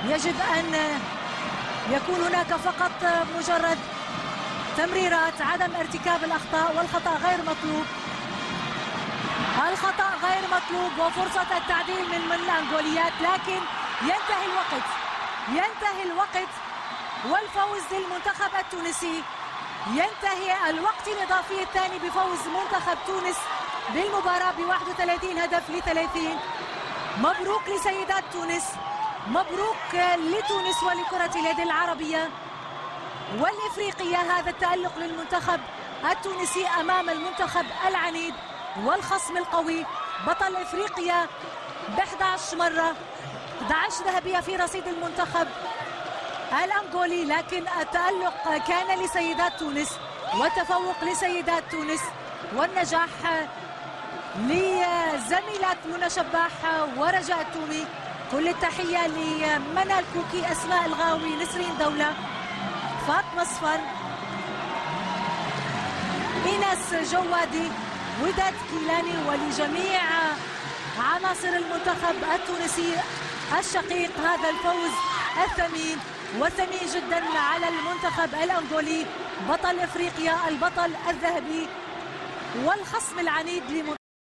يجب أن يكون هناك فقط مجرد تمريرات، عدم ارتكاب الأخطاء، والخطأ غير مطلوب. الخطأ غير مطلوب وفرصة التعديل من الأنغوليات، لكن ينتهي الوقت والفوز للمنتخب التونسي. ينتهي الوقت الإضافي الثاني بفوز منتخب تونس بالمباراة ب31 هدف ل30. مبروك لسيدات تونس، مبروك لتونس ولكرة اليد العربية والإفريقية. هذا التألق للمنتخب التونسي أمام المنتخب العنيد والخصم القوي، بطل إفريقيا ب11 مرة، 11 ذهبية في رصيد المنتخب الأنغولي. لكن التألق كان لسيدات تونس والتفوق لسيدات تونس، والنجاح لزميلات منى شباح ورجاء التومي. كل التحية لمنى الكوكي، أسماء الغاوي، نسرين دولة، فاطمة صفر، إيناس جوادي، وداد كيلاني، ولجميع عناصر المنتخب التونسي الشقيق هذا الفوز الثمين وثمين جدا على المنتخب الأنغولي، بطل إفريقيا، البطل الذهبي والخصم العنيد لمنتخب